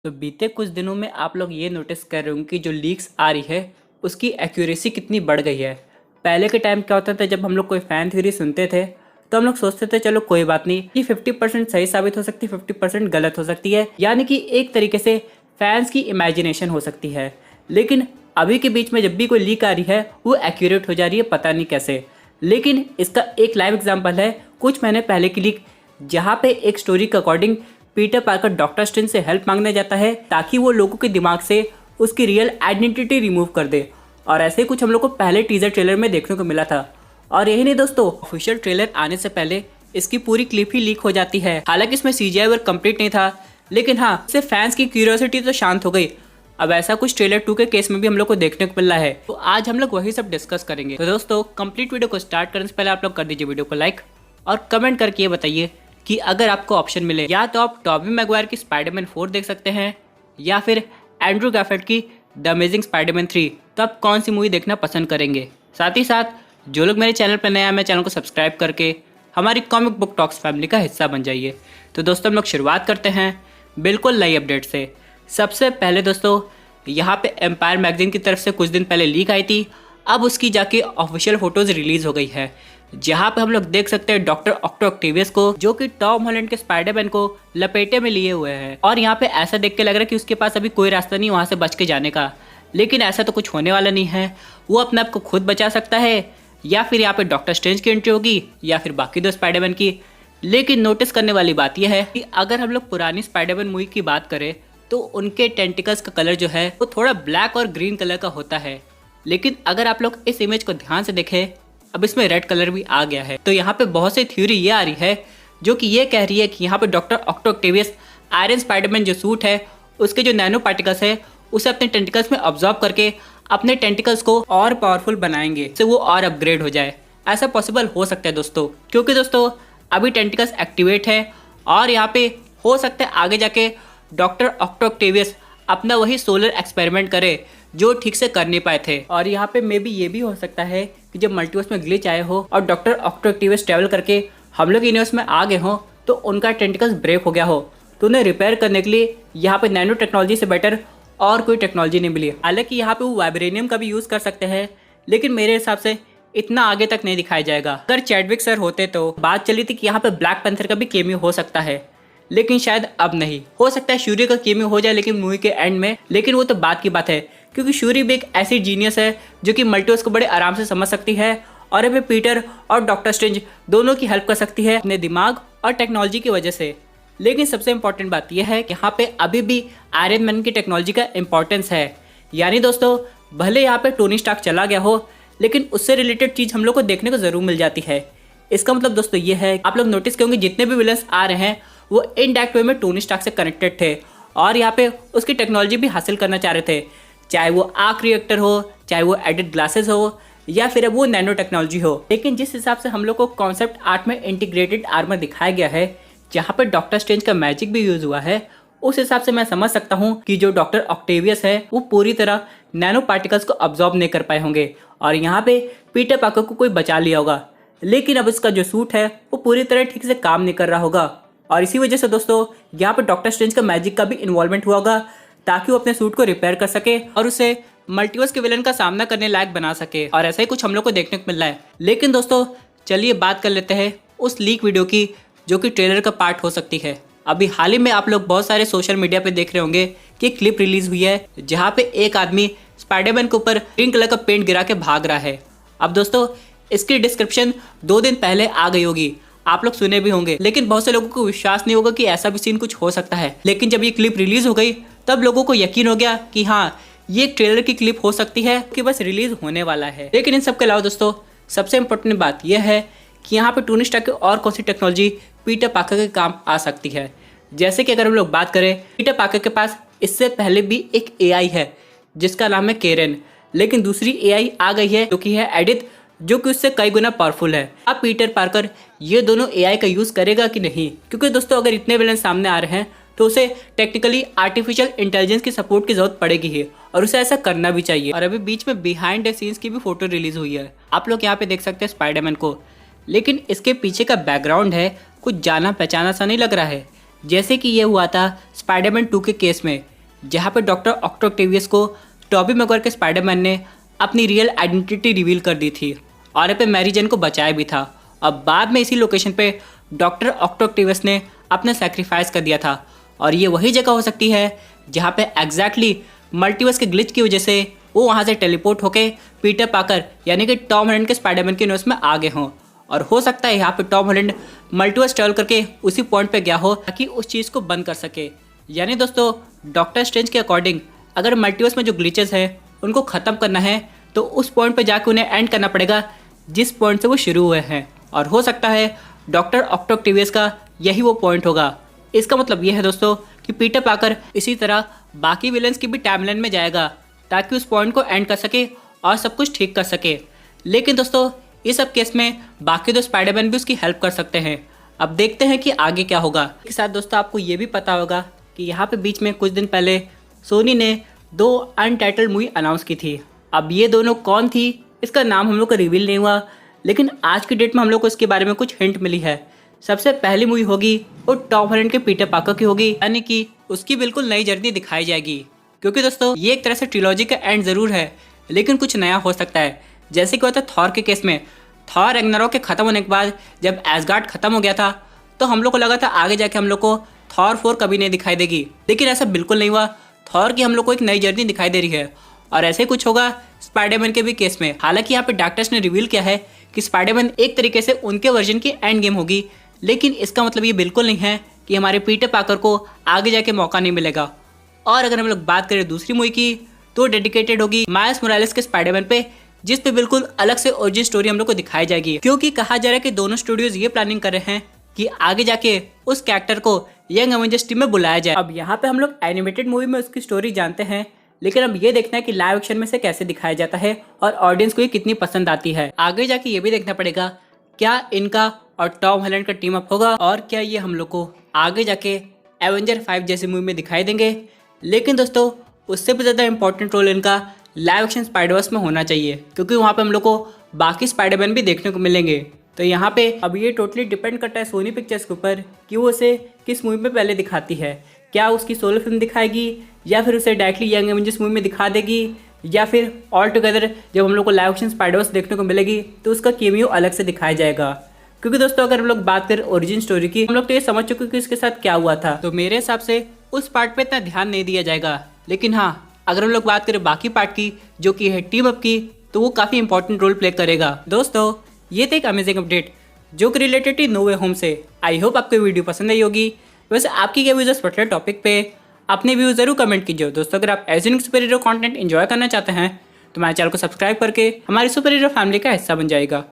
तो बीते कुछ दिनों में आप लोग ये नोटिस कर रहे होंगे कि जो लीक्स आ रही है उसकी एक्यूरेसी कितनी बढ़ गई है। पहले के टाइम क्या होता था, जब हम लोग कोई फ़ैन थ्योरी सुनते थे तो हम लोग सोचते थे चलो कोई बात नहीं, ये 50% सही साबित हो सकती है, 50% गलत हो सकती है, यानी कि एक तरीके से फैंस की इमेजिनेशन हो सकती है। लेकिन अभी के बीच में जब भी कोई लीक आ रही है वो एक्यूरेट हो जा रही है, पता नहीं कैसे। लेकिन इसका एक लाइव एग्जाम्पल है कुछ महीने पहले की लीक, जहाँ पे एक स्टोरी के according Peter Parker doctor strange से हेल्प मांगने जाता है ताकि वो लोगों के दिमाग से उसकी रियल आइडेंटिटी रिमूव कर दे। और ऐसे कुछ हम लोग को पहले टीजर ट्रेलर में देखने को मिला था। और यही नहीं दोस्तों, ऑफिशियल ट्रेलर आने से पहले इसकी पूरी क्लिप ही लीक हो जाती है। हालांकि इसमें सीजीआई वर्क कंप्लीट नहीं था, लेकिन हाँ, इससे फैंस की क्यूरियोसिटी तो शांत हो गई। अब ऐसा कुछ ट्रेलर 2 के केस में भी हम लोग को देखने को मिल रहा है, तो आज हम लोग वही सब डिस्कस करेंगे। तो दोस्तों, कंप्लीट वीडियो को स्टार्ट करने से पहले आप लोग कर दीजिए वीडियो को लाइक और कमेंट करके ये बताइए कि अगर आपको ऑप्शन मिले, या तो आप टॉबी मैगवायर की स्पाइडरमैन 4 देख सकते हैं या फिर एंड्रू गारफील्ड की द अमेजिंग स्पाइडरमैन 3, तो आप कौन सी मूवी देखना पसंद करेंगे। साथ ही साथ जो लोग मेरे चैनल पर नए हैं, मेरे चैनल को सब्सक्राइब करके हमारी कॉमिक बुक टॉक्स फैमिली का हिस्सा बन जाइए। तो दोस्तों, हम लोग शुरुआत करते हैं बिल्कुल नई अपडेट से। सबसे पहले दोस्तों, यहाँ पे एम्पायर मैगजीन की तरफ से कुछ दिन पहले लीक आई थी, अब उसकी जाके ऑफिशियल फोटोज रिलीज हो गई है, जहाँ पे हम लोग देख सकते हैं डॉक्टर ऑक्टोवियस को, जो कि टॉम हॉलैंड के स्पाइडरमैन को लपेटे में लिए हुए हैं। और यहाँ पे ऐसा देख के लग रहा है कि उसके पास अभी कोई रास्ता नहीं वहाँ से बच के जाने का। लेकिन ऐसा तो कुछ होने वाला नहीं है, वो अपने आप को खुद बचा सकता है, या फिर यहाँ पे डॉक्टर स्ट्रेंज की एंट्री होगी, या फिर बाकी दो स्पाइडरमैन की। लेकिन नोटिस करने वाली बात यह है कि अगर हम लोग पुरानी स्पाइडरमैन मूवी की बात करें तो उनके टेंटिकल्स का कलर जो है वो थोड़ा ब्लैक और ग्रीन कलर का होता है। लेकिन अगर आप लोग इस इमेज को ध्यान से देखें, अब इसमें रेड कलर भी आ गया है। तो यहाँ पे बहुत सी थ्योरी ये आ रही है जो कि ये कह रही है कि यहाँ पे डॉक्टर ऑक्टोवियस आयरन स्पाइडरमैन जो सूट है उसके जो नैनो पार्टिकल्स है उसे अपने टेंटिकल्स में ऑब्जॉर्व करके अपने टेंटिकल्स को और पावरफुल बनाएंगे, जिससे वो और अपग्रेड हो जाए। ऐसा पॉसिबल हो सकता है दोस्तों, क्योंकि दोस्तों अभी टेंटिकल्स एक्टिवेट है और यहाँ पे हो सकता है आगे जाके डॉक्टर ऑक्टोवियस अपना वही सोलर एक्सपेरिमेंट करे जो ठीक से कर नहीं पाए थे। और यहाँ पे मे बी ये भी हो सकता है कि जब मल्टीवर्स में ग्लिच आए हो और डॉक्टर ऑक्टोवियस ट्रैवल करके हम लोग यूनिवर्स में आ गए हो तो उनका टेंटिकल्स ब्रेक हो गया हो, तो उन्हें रिपेयर करने के लिए यहाँ पे नैनो टेक्नोलॉजी से बेटर और कोई टेक्नोलॉजी नहीं मिली। हालांकि यहाँ पे वो वाइब्रेनियम का भी यूज़ कर सकते हैं, लेकिन मेरे हिसाब से इतना आगे तक नहीं दिखाया जाएगा। अगर चैडविक सर होते तो बात चली थी कि यहाँ पे ब्लैक पैंथर का भी केमियो हो सकता है, लेकिन शायद अब नहीं हो सकता है। शूरी का केमियो हो जाए लेकिन मूवी के एंड में, लेकिन वो तो बात की बात है, क्योंकि शूरी भी एक ऐसी जीनियस है जो कि मल्टीवर्स को बड़े आराम से समझ सकती है और अभी पीटर और डॉक्टर स्ट्रेंज दोनों की हेल्प कर सकती है अपने दिमाग और टेक्नोलॉजी की वजह से। लेकिन सबसे इंपॉर्टेंट बात यह है कि यहाँ पे अभी भी आयरन मैन की टेक्नोलॉजी का इंपॉर्टेंस है। यानी दोस्तों, भले यहाँ पे टोनी स्टार्क चला गया हो, लेकिन उससे रिलेटेड चीज़ हम लोग को देखने को जरूर मिल जाती है। इसका मतलब दोस्तों ये है, आप लोग नोटिस करेंगे जितने भी विलन्स आ रहे हैं वो इनडायरेक्ट वे में टोनी स्टार्क से कनेक्टेड थे और यहाँ पे उसकी टेक्नोलॉजी भी हासिल करना चाह रहे थे, चाहे वो आर्क रिएक्टर हो, चाहे वो एडिट ग्लासेस हो, या फिर अब वो नैनो टेक्नोलॉजी हो। लेकिन जिस हिसाब से हम लोग को कॉन्सेप्ट आर्ट में इंटीग्रेटेड आर्मर दिखाया गया है, जहाँ पे डॉक्टर स्ट्रेंज का मैजिक भी यूज हुआ है, उस हिसाब से मैं समझ सकता हूँ कि जो डॉक्टर ऑक्टेवियस है वो पूरी तरह नैनो पार्टिकल्स को अब्जॉर्ब नहीं कर पाए होंगे और यहाँ पे पीटर पार्कर को कोई बचा लिया होगा। लेकिन अब इसका जो सूट है वो पूरी तरह ठीक से काम नहीं कर रहा होगा और इसी वजह से दोस्तों यहाँ पे डॉक्टर स्ट्रेंज का मैजिक का भी इन्वॉल्वमेंट हुआ होगा ताकि वो अपने सूट को रिपेयर कर सके और उसे मल्टीवर्स के विलन का सामना करने लायक बना सके। और ऐसा ही कुछ हम लोग को देखने को मिल रहा है। लेकिन दोस्तों, चलिए बात कर लेते हैं उस लीक वीडियो की जो कि ट्रेलर का पार्ट हो सकती है। अभी हाल ही में आप लोग बहुत सारे सोशल मीडिया पे देख रहे होंगे कि एक क्लिप रिलीज हुई है जहाँ पे एक आदमी स्पाइडरमैन के ऊपर ग्रीन कलर का पेंट गिरा के भाग रहा है। अब दोस्तों, इसकी डिस्क्रिप्शन 2 दिन पहले आ गई होगी, आप लोग सुने भी होंगे, लेकिन बहुत से लोगों को विश्वास नहीं होगा कि ऐसा भी सीन कुछ हो सकता है। लेकिन जब ये क्लिप रिलीज हो गई तब लोगों को यकीन हो गया कि हाँ, ये एक ट्रेलर की क्लिप हो सकती है कि बस रिलीज होने वाला है। लेकिन इन सब के अलावा दोस्तों, सबसे इंपॉर्टेंट बात यह है कि यहाँ पे टोनी स्टार्क की और कौन सी टेक्नोलॉजी पीटर पार्कर के काम आ सकती है। जैसे कि अगर हम लोग बात करें, पीटर पार्कर के पास इससे पहले भी एक एआई है जिसका नाम है केरन, लेकिन दूसरी एआई आ गई है जो कि है एडिथ, जो कि उससे कई गुना पावरफुल है। अब पीटर पार्कर ये दोनों एआई का यूज़ करेगा कि नहीं, क्योंकि दोस्तों अगर इतने विलन सामने आ रहे हैं तो उसे टेक्निकली आर्टिफिशियल इंटेलिजेंस की सपोर्ट की जरूरत पड़ेगी ही, और उसे ऐसा करना भी चाहिए। और अभी बीच में बिहाइंड द सीन्स की भी फोटो रिलीज हुई है, आप लोग यहाँ पे देख सकते हैं स्पाइडरमैन को, लेकिन इसके पीछे का बैकग्राउंड है कुछ जाना पहचाना सा नहीं लग रहा है। जैसे कि ये हुआ था स्पाइडरमैन 2 के केस में, जहाँ पे डॉक्टर ऑक्टोवियस को टॉबी मैguire के स्पाइडरमैन ने अपनी रियल आइडेंटिटी रिवील कर दी थी और यहाँ पे मैरी जेन को बचाया भी था। अब बाद में इसी लोकेशन पे डॉक्टर ऑक्टोवियस ने अपना सेक्रीफाइस कर दिया था और ये वही जगह हो सकती है जहाँ पे एग्जैक्टली मल्टीवर्स के ग्लिच की वजह से वो वहाँ से टेलीपोर्ट होके पीटर पाकर यानी कि टॉम हॉलैंड के स्पाइडरमैन के यूनिवर्स में आ गए हों। और हो सकता है यहाँ पे टॉम हॉलैंड मल्टीवर्स ट्रैवल करके उसी पॉइंट पे गया हो ताकि उस चीज़ को बंद कर सके। यानी दोस्तों डॉक्टर स्ट्रेंज के अकॉर्डिंग अगर मल्टीवर्स में जो ग्लिचेस है उनको ख़त्म करना है तो उस पॉइंट पे जाके उन्हें एंड करना पड़ेगा जिस पॉइंट से वो शुरू हुए हैं। और हो सकता है डॉक्टर ऑक्टोवियस का यही वो पॉइंट होगा। इसका मतलब ये है दोस्तों कि पीटर पाकर इसी तरह बाकी विलेंस की भी टाइमलाइन में जाएगा ताकि उस पॉइंट को एंड कर सके और सब कुछ ठीक कर सके। लेकिन दोस्तों इस सब केस में बाकी दो स्पाइडरमैन भी उसकी हेल्प कर सकते हैं। अब देखते हैं कि आगे क्या होगा। इसके साथ दोस्तों आपको ये भी पता होगा कि यहाँ पे बीच में कुछ दिन पहले सोनी ने 2 अनटाइटल्ड मूवी अनाउंस की थी। अब ये दोनों कौन थी इसका नाम हम लोग को रिवील नहीं हुआ, लेकिन आज की डेट में हम लोग को इसके बारे में कुछ हिंट मिली है। सबसे पहली मूवी होगी वो टॉम हॉलैंड के पीटर पाकर की होगी, यानी कि उसकी बिल्कुल नई जर्नी दिखाई जाएगी। क्योंकि दोस्तों ये एक तरह से ट्रिलॉजी का एंड ज़रूर है लेकिन कुछ नया हो सकता है। जैसे कि होता है थॉर के केस में, थॉर रैग्नारोक के ख़त्म होने के बाद जब एसगार्ड ख़त्म हो गया था तो हम लोग को लगा था आगे जाके हम लोग को थॉर 4 कभी नहीं दिखाई देगी, लेकिन ऐसा बिल्कुल नहीं हुआ। थॉर की हम लोग को एक नई जर्नी दिखाई दे रही है और ऐसे कुछ होगा स्पाइडरमैन के भी केस में। हालांकि यहाँ पे डॉक्टर्स ने रिवील किया है कि स्पाइडरमैन एक तरीके से उनके वर्जन की एंड गेम होगी, लेकिन इसका मतलब ये बिल्कुल नहीं है कि हमारे पीटर पाकर को आगे जाके मौका नहीं मिलेगा। और अगर हम लोग बात करें दूसरी मूवी की तो डेडिकेटेड होगी माइल्स मोरालेस के स्पाइडरमैन पे, जिस पे बिल्कुल अलग से ओरिजिन स्टोरी हम लोग को दिखाई जाएगी। क्योंकि कहा जा रहा है कि दोनों स्टूडियोज ये प्लानिंग कर रहे हैं कि आगे जाके उस कैरेक्टर को यंग एवेंजर्स टीम में बुलाया जाए। अब यहाँ पे हम लोग एनिमेटेड मूवी में उसकी स्टोरी जानते हैं, लेकिन अब ये देखना है कि लाइव एक्शन में से कैसे दिखाया जाता है और ऑडियंस को ये कितनी पसंद आती है। आगे जाके ये भी देखना पड़ेगा क्या इनका और टॉम हॉलैंड का टीम अप होगा और क्या ये हम लोग को आगे जाके एवेंजर 5 जैसी मूवी में दिखाई देंगे। लेकिन दोस्तों उससे भी ज़्यादा इंपॉर्टेंट रोल इनका लाइव एक्शन स्पाइडरवर्स में होना चाहिए, क्योंकि वहाँ पे हम लोग को बाकी स्पाइडरमैन भी देखने को मिलेंगे। तो यहाँ पे अब ये टोटली डिपेंड करता है सोनी पिक्चर्स के ऊपर कि वो उसे किस मूवी में पहले दिखाती है। क्या उसकी सोलो फिल्म दिखाएगी या फिर उसे डायरेक्टली यंग एवेंजर्स मूवी में दिखा देगी, या फिर ऑल टुगेदर जब हम लोग को लाइव एक्शन स्पाइडरवर्स देखने को मिलेगी तो उसका केमियो अलग से दिखाया जाएगा। क्योंकि दोस्तों अगर हम लोग बात करें ओरिजिन स्टोरी की, हम लोग तो ये समझ चुके कि इसके साथ क्या हुआ था, तो मेरे हिसाब से उस पार्ट पे इतना ध्यान नहीं दिया जाएगा। लेकिन हाँ, अगर हम लोग बात करें बाकी पार्ट की जो कि है टीम अप की, तो वो काफ़ी इंपॉर्टेंट रोल प्ले करेगा। दोस्तों ये थे एक अमेजिंग अपडेट जो कि रिलेटेड थी नो वे होम से। आई होप आपको वीडियो पसंद आई होगी। वैसे आपकी क्या व्यूज़ इस पर्टिकुलर टॉपिक पे, अपने व्यूज़ जरूर कमेंट कीजिए। दोस्तों अगर आप ऐसे सुपर हीरो कॉन्टेंट एंजॉय करना चाहते हैं तो हमारे चैनल को सब्सक्राइब करके हमारी सुपर हीरो फैमिली का हिस्सा बन जाएगा।